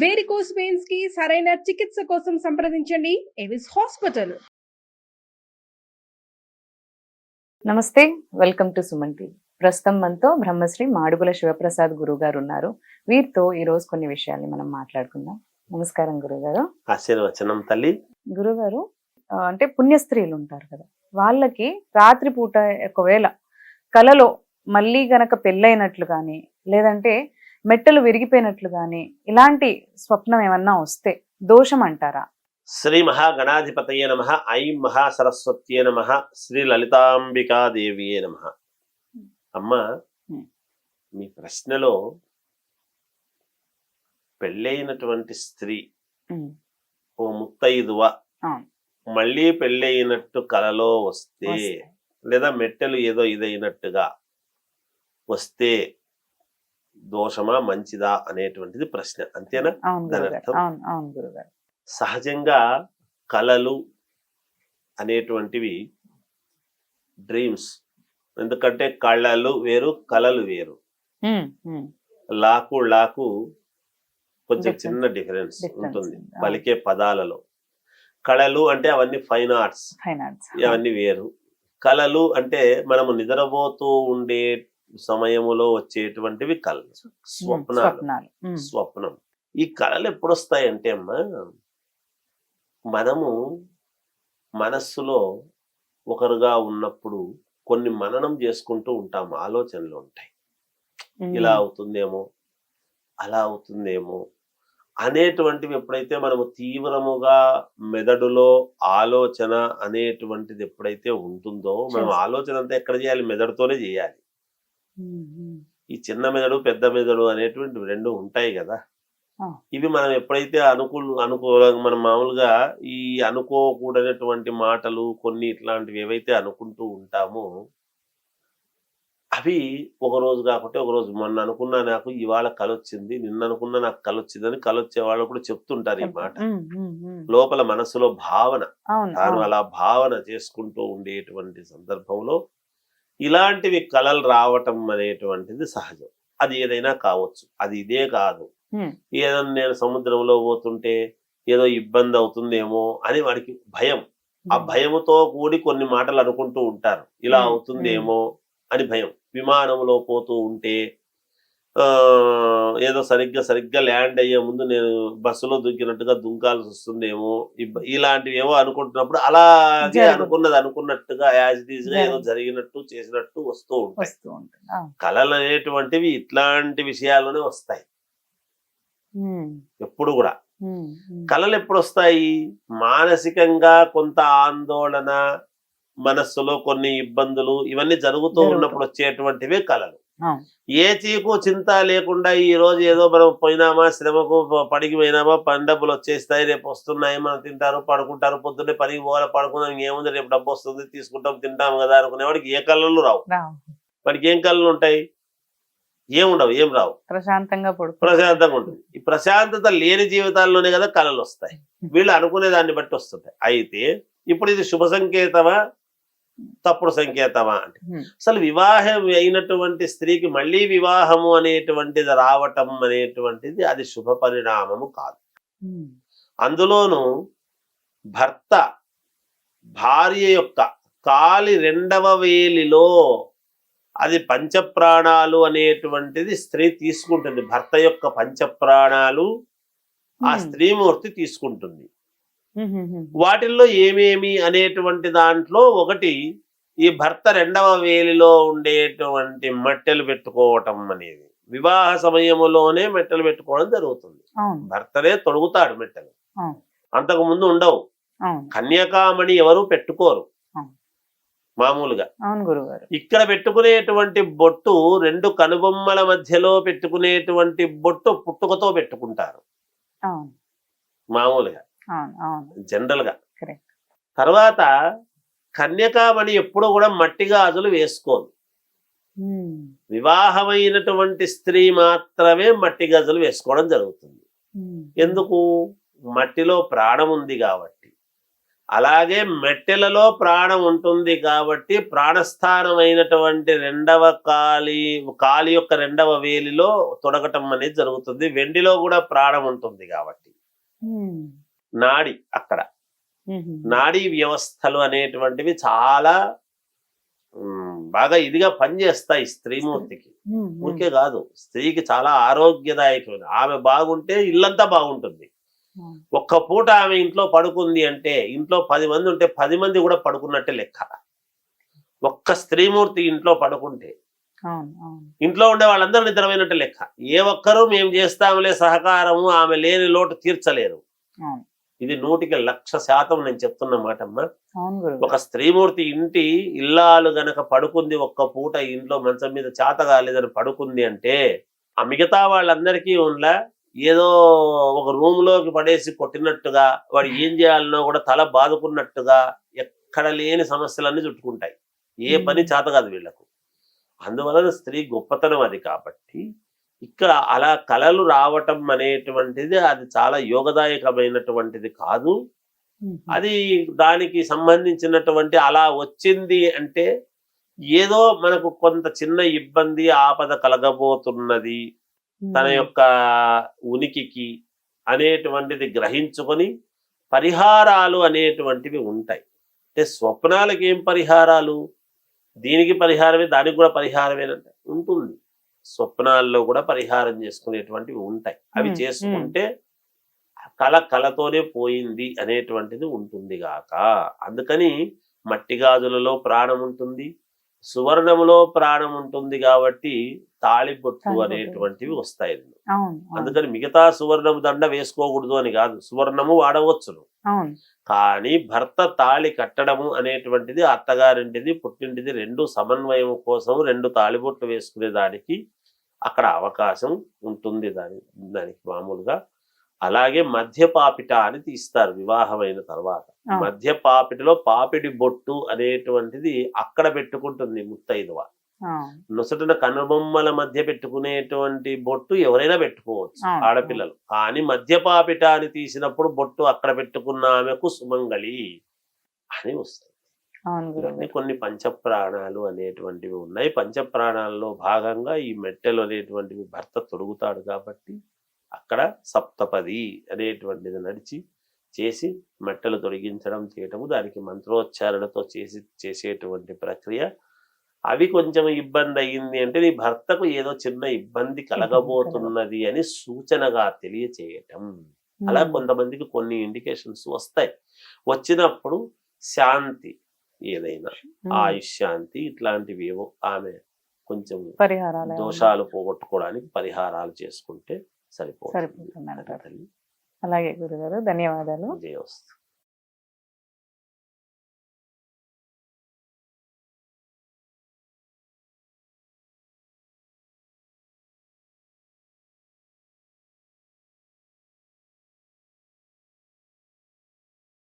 Varicose veins కి సరైన చికిత్స కోసం సంప్రదించండి ఎవిస్ హాస్పిటల్. నమస్తే, వెల్కమ్ టు సుమన్ టీవీ. ప్రస్తుతం మనతో బ్రహ్మశ్రీ మాడుగుల శివప్రసాద్ గురువు గారు ఉన్నారు. వీరితో ఈ రోజు కొన్ని విషయాల్ని మనం మాట్లాడుకుందాం. నమస్కారం గురుగారు. ఆశీర్వచనం తల్లి. గురుగారు, అంటే పుణ్యస్త్రీలు ఉంటారు కదా, వాళ్ళకి రాత్రిపూట ఒకవేళ కలలో మళ్ళీ గనక పెళ్ళైనట్లు కానీ లేదంటే మెట్టలు విరిగిపోయినట్లు కానీ ఇలాంటి స్వప్నం ఏమన్నా వస్తే దోషం అంటారా? శ్రీ మహాగణాధిపతయే నమః. ఐం మహాసరస్వత్యే నమః. శ్రీ లలితాంబికాదేవియే నమః. అమ్మ, మీ ప్రశ్నలో పెళ్ళైనటువంటి స్త్రీ ఓ ముత్తైదువ మళ్ళీ పెళ్ళైనట్టు కలలో వస్తే లేదా మెట్టెలు ఏదో ఇదైనట్టుగా వస్తే దోషమా మంచిదా అనేటువంటిది ప్రశ్న, అంతేనా? దాని అర్థం సహజంగా కలలు అనేటువంటివి డ్రీమ్స్. ఎందుకంటే కళలు వేరు, కలలు వేరు. లాకు కొంచెం చిన్న డిఫరెన్స్ ఉంటుంది పలికే పదాలలో. కళలు అంటే అవన్నీ ఫైన్ ఆర్ట్స్, అవన్నీ వేరు. కళలు అంటే మనము నిద్రపోతూ ఉండే సమయములో వచ్చేటువంటివి కళలు, స్వప్నం. ఈ కళలు ఎప్పుడు వస్తాయంటే అమ్మా, మనము మనస్సులో ఒకరుగా ఉన్నప్పుడు కొన్ని మననం చేసుకుంటూ ఉంటాము, ఆలోచనలు ఉంటాయి. ఇలా అవుతుందేమో, అలా అవుతుందేమో అనేటువంటివి ఎప్పుడైతే మనము తీవ్రముగా మెదడులో ఆలోచన అనేటువంటిది ఎప్పుడైతే ఉంటుందో, మనం ఆలోచన అంతా ఎక్కడ చేయాలి? మెదడుతోనే చేయాలి. ఈ చిన్న మెదడు పెద్ద మెదడు అనేటువంటి రెండు ఉంటాయి కదా. ఇవి మనం ఎప్పుడైతే మనం మామూలుగా ఈ అనుకోకూడనటువంటి మాటలు కొన్ని ఇట్లాంటివి ఏవైతే అనుకుంటూ ఉంటామో అవి ఒక రోజు కాకుంటే ఒక రోజు, మొన్న అనుకున్నా నాకు ఇవాళ కలొచ్చింది, నిన్న అనుకున్నా నాకు కలొచ్చిందని కలొచ్చే వాళ్ళు కూడా చెప్తుంటారు ఈ మాట. లోపల మనసులో భావన, తాను అలా భావన చేసుకుంటూ ఉండేటువంటి సందర్భంలో ఇలాంటివి కలలు రావటం అనేటువంటిది సహజం. అది ఏదైనా కావచ్చు, అది ఇదే కాదు. ఏదో నేను సముద్రంలో పోతుంటే ఏదో ఇబ్బంది అవుతుందేమో అని వాడికి భయం. ఆ భయముతో కూడి కొన్ని మాటలు అనుకుంటూ ఉంటారు, ఇలా అవుతుందేమో అని భయం. విమానంలో పోతూ ఉంటే ఏదో సరిగ్గా ల్యాండ్ అయ్యే ముందు నేను బస్సులో దుంకినట్టుగా దుంకాల్సి వస్తుందేమో, ఇలాంటివి ఏవో అనుకుంటున్నప్పుడు అలాగే అనుకున్నట్టుగా యాజ్ ఇట్ ఈజ్ గా ఏదో జరిగినట్టు చేసినట్టు వస్తూ ఉంటాయి. కళలు అనేటువంటివి ఇట్లాంటి విషయాల్లోనే వస్తాయి ఎప్పుడు కూడా. కళలు ఎప్పుడు వస్తాయి? మానసికంగా కొంత ఆందోళన, మనస్సులో కొన్ని ఇబ్బందులు ఇవన్నీ జరుగుతూ ఉన్నప్పుడు వచ్చేటువంటివే కళలు. ఏ చీకు చింత లేకుండా ఈ రోజు ఏదో మనం పోయినామా, శ్రమకు పడికి పోయినామా, డబ్బులు వచ్చేస్తాయి, రేపు వస్తున్నాయి, మనం తింటారు పడుకుంటారు, పొద్దున్నే పనికి పోవాలి, పడుకుందాం, ఏముంది రేపు డబ్బు వస్తుంది తీసుకుంటాం తింటాం కదా అనుకునేవాడికి ఏ కళలు రావు. వాడికి ఏం కళలు ఉంటాయి? ఏముండవు, ఏం రావు, ప్రశాంతంగా ఉంటుంది. ఈ ప్రశాంతత లేని జీవితాల్లోనే కదా కళలు వస్తాయి. వీళ్ళు అనుకునే దాన్ని బట్టి వస్తుంటాయి. అయితే ఇప్పుడు ఇది శుభ సంకేతమా తప్పుడు సంకేతమా అంటే, అసలు వివాహం అయినటువంటి స్త్రీకి మళ్ళీ వివాహము అనేటువంటిది రావటం అనేటువంటిది అది శుభ పరిణామము కాదు. అందులోనూ భర్త భార్య యొక్క కాలి రెండవ వేలిలో అది పంచప్రాణాలు అనేటువంటిది స్త్రీ తీసుకుంటుంది. భర్త యొక్క పంచప్రాణాలు ఆ స్త్రీమూర్తి తీసుకుంటుంది. వాటిల్లో ఏమేమి అనేటువంటి దాంట్లో ఒకటి ఈ భర్త రెండవ వేలిలో ఉండేటువంటి మెట్టెలు పెట్టుకోవటం అనేది. వివాహ సమయంలోనే మెట్టెలు పెట్టుకోవడం జరుగుతుంది. భర్తనే తొడుగుతాడు మెట్టెలు, అంతకు ముందు ఉండవు. కన్యకామణి ఎవరు పెట్టుకోరు మామూలుగా. ఇక్కడ పెట్టుకునేటువంటి బొట్టు రెండు కనుబొమ్మల మధ్యలో పెట్టుకునేటువంటి బొట్టు పుట్టుకతో పెట్టుకుంటారు మామూలుగా, జనరల్ గా. తర్వాత కన్యకామణి ఎప్పుడు కూడా మట్టి గాజులు వేసుకోదు. వివాహమైనటువంటి స్త్రీ మాత్రమే మట్టి గాజులు వేసుకోవడం జరుగుతుంది. ఎందుకు? మట్టిలో ప్రాణం ఉంది కాబట్టి. అలాగే మెట్టెలలో ప్రాణం ఉంటుంది కాబట్టి ప్రాణస్థానమైనటువంటి రెండవ కాలి యొక్క రెండవ వేలిలో తొడగటం అనేది జరుగుతుంది. వెండిలో కూడా ప్రాణం ఉంటుంది కాబట్టి నాడి అక్కడ నాడీ వ్యవస్థలు అనేటువంటివి చాలా బాగా ఇదిగా పనిచేస్తాయి స్త్రీమూర్తికి. ఊరికే కాదు, స్త్రీకి చాలా ఆరోగ్యదాయకమైన, ఆమె బాగుంటే ఇల్లంతా బాగుంటుంది. ఒక్క పూట ఆమె ఇంట్లో పడుకుంది అంటే ఇంట్లో 10 మంది ఉంటే 10 మంది కూడా పడుకున్నట్టే లెక్క. ఒక్క స్త్రీమూర్తి ఇంట్లో పడుకుంటే ఇంట్లో ఉండే వాళ్ళందరూ నిద్రపోయినట్టే లెక్క. ఏ ఒక్కరూ మేము చేస్తాములే సహకారము, ఆమె లేని లోటు తీర్చలేరు. ఇది 100% నేను చెప్తున్న మాటమ్మా. ఒక స్త్రీమూర్తి ఇంటి ఇల్లాలు గనక పడుకుంది ఒక్క పూట ఇంట్లో మంచం మీద చేత కాలేదని పడుకుంది అంటే ఆ మిగతా వాళ్ళందరికీ ఉండా ఏదో ఒక రూమ్ లోకి పడేసి కొట్టినట్టుగా, వాడు ఏం చేయాలనో కూడా తల బాదుకున్నట్టుగా ఎక్కడ లేని సమస్యలన్నీ చుట్టుకుంటాయి. ఏ పని చేత కాదు వీళ్లకు. అందువలన స్త్రీ గొప్పతనం అది. కాబట్టి ఇక్కడ అలా కళలు రావటం అనేటువంటిది అది చాలా యోగదాయకమైనటువంటిది కాదు. అది దానికి సంబంధించినటువంటి అలా వచ్చింది అంటే ఏదో మనకు కొంత చిన్న ఇబ్బంది ఆపద కలగబోతున్నది తన యొక్క ఉనికికి అనేటువంటిది గ్రహించుకొని పరిహారాలు అనేటువంటివి ఉంటాయి. అంటే స్వప్నాలకి ఏం పరిహారాలు, దీనికి పరిహారమే దానికి కూడా పరిహారమేనంటే ఉంటుంది. స్వప్నాల్లో కూడా పరిహారం చేసుకునేటువంటివి ఉంటాయి. అవి చేసుకుంటే కళతోనే పోయింది అనేటువంటిది ఉంటుంది గాక. అందుకని మట్టి గాజులలో ప్రాణం ఉంటుంది, సువర్ణములో ప్రాణం ఉంటుంది కాబట్టి తాళిబొట్టు అనేటువంటివి వస్తాయి. అందుకని మిగతా సువర్ణము దండ వేసుకోకూడదు అని కాదు, సువర్ణము వాడవచ్చును. కానీ భర్త తాళి కట్టడము అనేటువంటిది అత్తగారింటిది పుట్టింటిది రెండు సమన్వయం కోసం 2 తాళిబొట్లు వేసుకునే దానికి అక్కడ అవకాశం ఉంటుంది దానికి మామూలుగా. అలాగే మధ్యపాపిట అని తీస్తారు వివాహమైన తర్వాత. మధ్యపాపిటలో పాపిడి బొట్టు అనేటువంటిది అక్కడ పెట్టుకుంటుంది ముత్తైదువ. నొసటిన కనుబొమ్మల మధ్య పెట్టుకునేటువంటి బొట్టు ఎవరైనా పెట్టుకోవచ్చు ఆడపిల్లలు. కానీ మధ్యపాపిట అని తీసినప్పుడు బొట్టు అక్కడ పెట్టుకున్న ఆమెకు సుమంగళి అని వస్తుంది. కొన్ని పంచప్రాణాలు అనేటువంటివి ఉన్నాయి. పంచప్రాణాల్లో భాగంగా ఈ మెట్టెలు అనేటువంటివి భర్త తొడుగుతాడు కాబట్టి అక్కడ సప్తపది అనేటువంటిది నడిచి చేసి మెట్టలు తొలగించడం చేయటము, దానికి మంత్రోచ్చారణతో చేసేటువంటి ప్రక్రియ. అవి కొంచెం ఇబ్బంది అయ్యింది అంటే నీ భర్తకు ఏదో చిన్న ఇబ్బంది కలగబోతున్నది అని సూచనగా తెలియచేయటం. అలా కొంతమందికి కొన్ని ఇండికేషన్స్ వస్తాయి. వచ్చినప్పుడు శాంతి, ఏదైనా ఆయుష్ శాంతి ఇట్లాంటివి ఏవో ఆమె కొంచెం దోషాలు పోగొట్టుకోవడానికి పరిహారాలు చేసుకుంటే సరిపోతుంది. అలాగే గురుగారు, ధన్యవాదాలు. జయోస్తు.